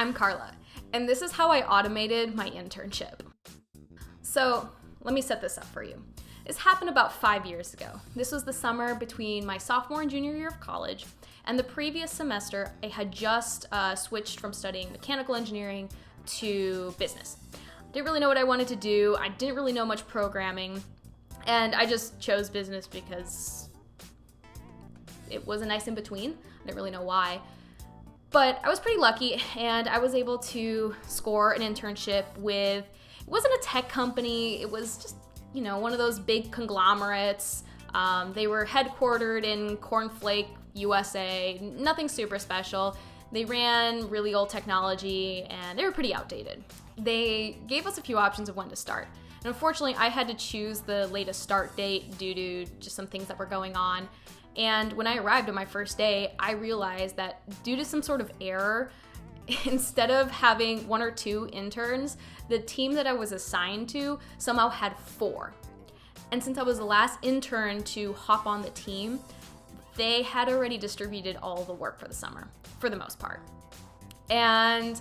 I'm Carla, and this is how I automated my internship. So let me set this up for you. This happened about 5 years ago. This was the summer between my sophomore and junior year of college, and the previous semester I had just switched from studying mechanical engineering to business. I didn't really know what I wanted to do. I didn't really know much programming, and I just chose business because it was a nice in-between. I didn't really know why. But I was pretty lucky, and I was able to score an internship with, it wasn't a tech company, it was just, one of those big conglomerates. They were headquartered in Cornflake, USA, nothing super special. They ran really old technology, and they were pretty outdated. They gave us a few options of when to start. And unfortunately, I had to choose the latest start date due to just some things that were going on. And when I arrived on my first day, I realized that due to some sort of error, instead of having 1 or 2 interns, the team that I was assigned to somehow had 4. And since I was the last intern to hop on the team, they had already distributed all the work for the summer, for the most part. And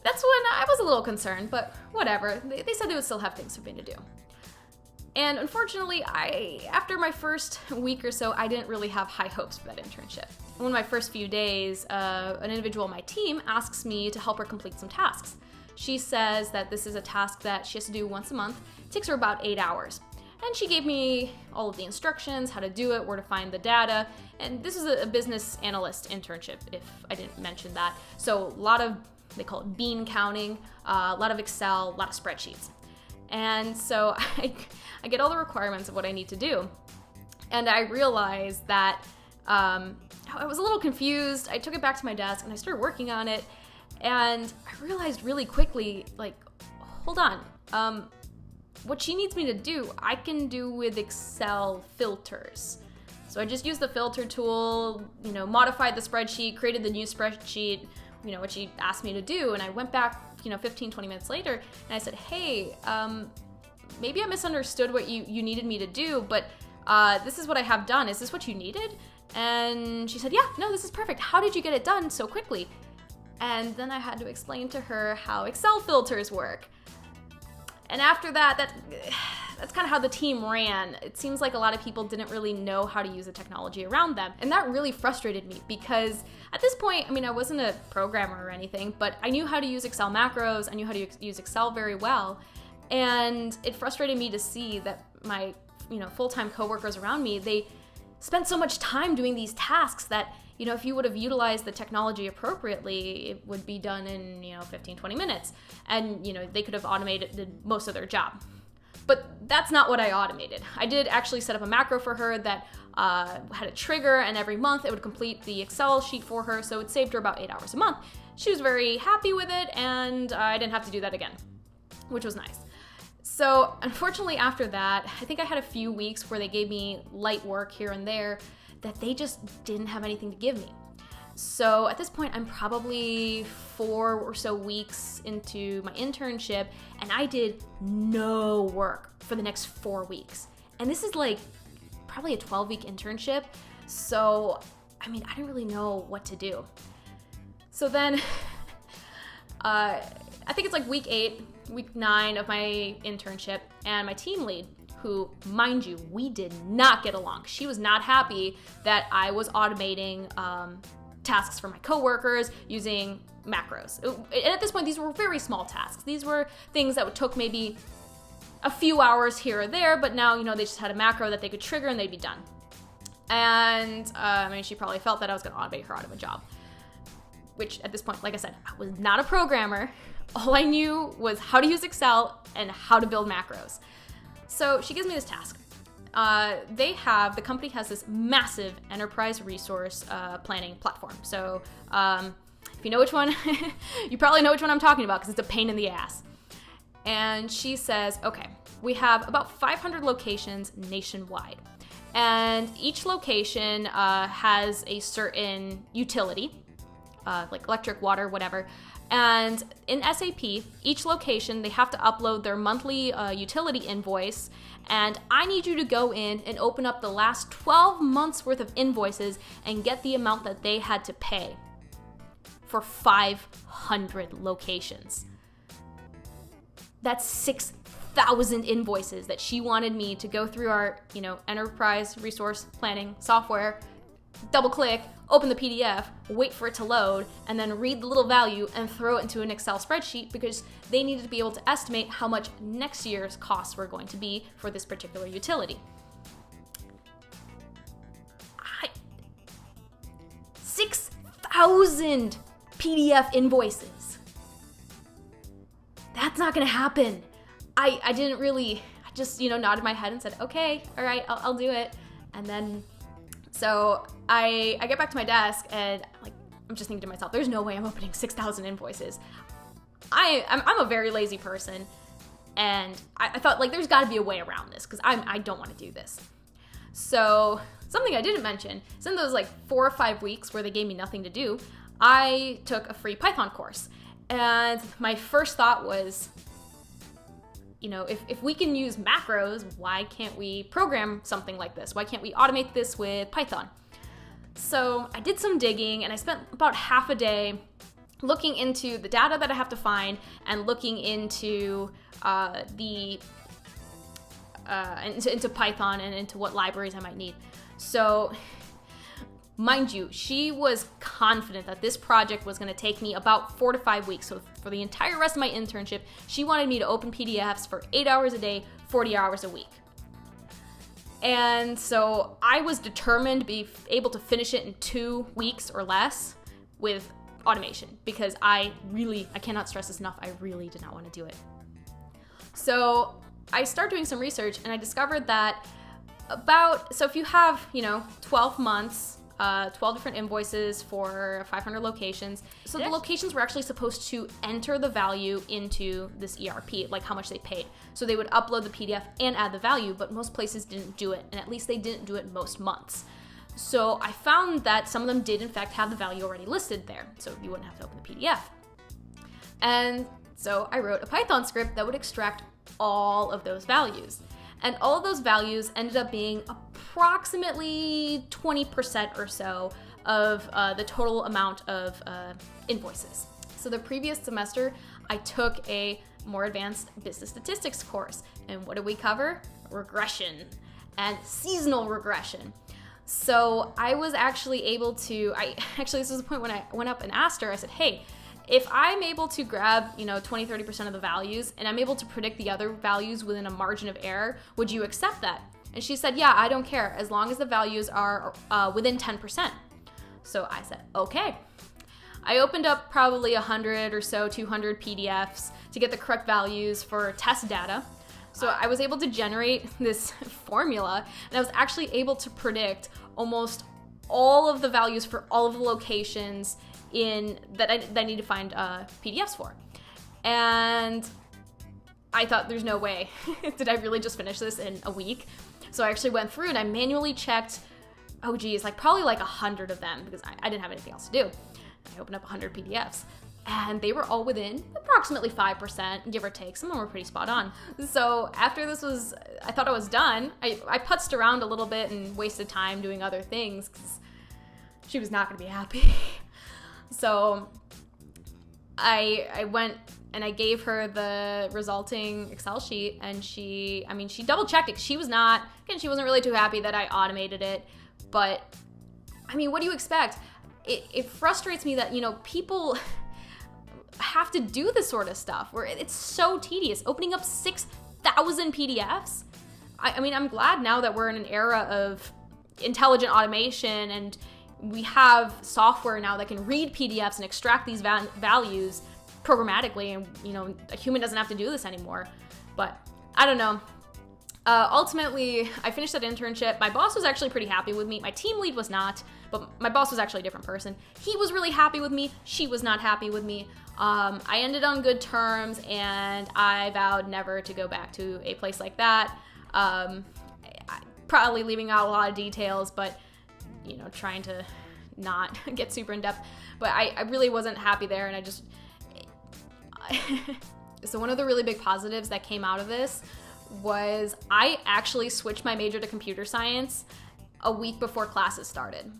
that's when I was a little concerned, but whatever. They said they would still have things for me to do. And unfortunately, after my first week or so, I didn't really have high hopes for that internship. One of my first few days, an individual on my team asks me to help her complete some tasks. She says that this is a task that she has to do once a month. It takes her about 8 hours. And she gave me all of the instructions, how to do it, where to find the data. And this is a business analyst internship, if I didn't mention that. So a lot of, they call it bean counting, a lot of Excel, a lot of spreadsheets. And so I get all the requirements of what I need to do. And I realized that I was a little confused. I took it back to my desk and I started working on it. And I realized really quickly, hold on. What she needs me to do, I can do with Excel filters. So I just used the filter tool, modified the spreadsheet, created the new spreadsheet, what she asked me to do. And I went back 15, 20 minutes later, and I said, hey, maybe I misunderstood what you needed me to do, but this is what I have done. Is this what you needed? And she said, yeah, no, this is perfect. How did you get it done so quickly? And then I had to explain to her how Excel filters work. And after that, that's kind of how the team ran. It seems like a lot of people didn't really know how to use the technology around them. And that really frustrated me because at this point, I wasn't a programmer or anything, but I knew how to use Excel macros. I knew how to use Excel very well. And it frustrated me to see that my, full-time coworkers around me, they spent so much time doing these tasks that, if you would have utilized the technology appropriately, it would be done in, 15, 20 minutes. And, they could have automated most of their job. But that's not what I automated. I did actually set up a macro for her that had a trigger, and every month it would complete the Excel sheet for her, so it saved her about 8 hours a month. She was very happy with it, and I didn't have to do that again, which was nice. So unfortunately after that, I think I had a few weeks where they gave me light work here and there that they just didn't have anything to give me. So at this point, I'm probably 4 or so weeks into my internship, and I did no work for the next 4 weeks. And this is probably a 12-week internship, so I didn't really know what to do. So then, I think it's week 8, week 9 of my internship, and my team lead, who, mind you, we did not get along. She was not happy that I was automating tasks for my coworkers using macros. And at this point, these were very small tasks. These were things that took maybe a few hours here or there, but now, they just had a macro that they could trigger and they'd be done. And she probably felt that I was gonna automate her out of a job, which at this point, like I said, I was not a programmer. All I knew was how to use Excel and how to build macros. So she gives me this task. The company has this massive enterprise resource planning platform. So if you know which one, you probably know which one I'm talking about because it's a pain in the ass. And she says, okay, we have about 500 locations nationwide. And each location has a certain utility, like electric, water, whatever. And in SAP, each location, they have to upload their monthly utility invoice. And I need you to go in and open up the last 12 months worth of invoices and get the amount that they had to pay for 500 locations. That's 6,000 invoices that she wanted me to go through our, enterprise resource planning software, double click, open the PDF, wait for it to load, and then read the little value and throw it into an Excel spreadsheet because they needed to be able to estimate how much next year's costs were going to be for this particular utility. 6,000 PDF invoices. That's not gonna happen. I just nodded my head and said, okay, all right, I'll do it. And then, so I get back to my desk and I'm just thinking to myself, there's no way I'm opening 6,000 invoices. I'm a very lazy person, and I thought there's gotta be a way around this because I don't wanna do this. So something I didn't mention is in those 4 or 5 weeks where they gave me nothing to do, I took a free Python course. And my first thought was, if we can use macros, why can't we program something like this? Why can't we automate this with Python? So I did some digging and I spent about half a day looking into the data that I have to find and looking into into Python and into what libraries I might need. So, mind you, she was confident that this project was going to take me about 4 to 5 weeks. So for the entire rest of my internship, she wanted me to open PDFs for 8 hours a day, 40 hours a week. And so I was determined to be able to finish it in 2 weeks or less with automation because I cannot stress this enough, I really did not want to do it. So I started doing some research and I discovered that if you have, 12 months, 12 different invoices for 500 locations. So the locations were actually supposed to enter the value into this ERP, like how much they paid. So they would upload the PDF and add the value, but most places didn't do it, and at least they didn't do it most months. So I found that some of them did in fact have the value already listed there, so you wouldn't have to open the PDF. And so I wrote a Python script that would extract all of those values. And all of those values ended up being approximately 20% or so of the total amount of invoices. So the previous semester, I took a more advanced business statistics course. And what did we cover? Regression and seasonal regression. So I was actually able to, this was the point when I went up and asked her, I said, hey, if I'm able to grab, 20-30% of the values and I'm able to predict the other values within a margin of error, would you accept that? And she said, yeah, I don't care as long as the values are within 10%. So I said, okay. I opened up probably 100 or so, 200 PDFs to get the correct values for test data. So I was able to generate this formula and I was actually able to predict almost all of the values for all of the locations that I need to find PDFs for. And I thought there's no way. Did I really just finish this in a week? So I actually went through and I manually checked, probably 100 of them because I didn't have anything else to do. I opened up 100 PDFs and they were all within approximately 5%, give or take. Some of them were pretty spot on. So after I thought I was done, I putzed around a little bit and wasted time doing other things because she was not gonna be happy. So I went and I gave her the resulting Excel sheet and she double checked it. She wasn't really too happy that I automated it, but what do you expect? It frustrates me that, people have to do this sort of stuff where it's so tedious. Opening up 6,000 PDFs. I'm glad now that we're in an era of intelligent automation and we have software now that can read PDFs and extract these values programmatically, and a human doesn't have to do this anymore. But I don't know. Ultimately, I finished that internship. My boss was actually pretty happy with me. My team lead was not, but my boss was actually a different person. He was really happy with me. She was not happy with me. I ended on good terms, and I vowed never to go back to a place like that. Probably leaving out a lot of details, but trying to not get super in depth. But I really wasn't happy there, and so one of the really big positives that came out of this was I actually switched my major to computer science a week before classes started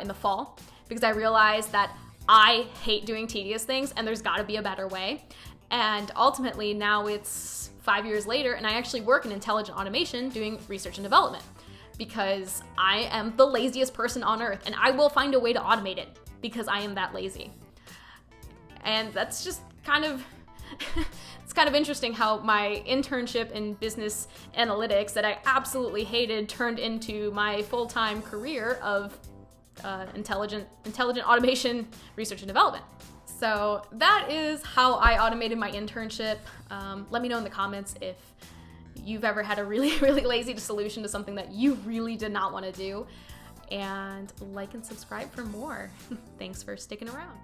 in the fall, because I realized that I hate doing tedious things, and there's gotta be a better way. And ultimately, now it's 5 years later, and I actually work in intelligent automation doing research and development because I am the laziest person on earth, and I will find a way to automate it because I am that lazy. And that's just kind of, it's kind of interesting how my internship in business analytics that I absolutely hated turned into my full-time career of intelligent automation research and development. So that is how I automated my internship. Let me know in the comments if you've ever had a really, really lazy solution to something that you really did not want to do. And like and subscribe for more. Thanks for sticking around.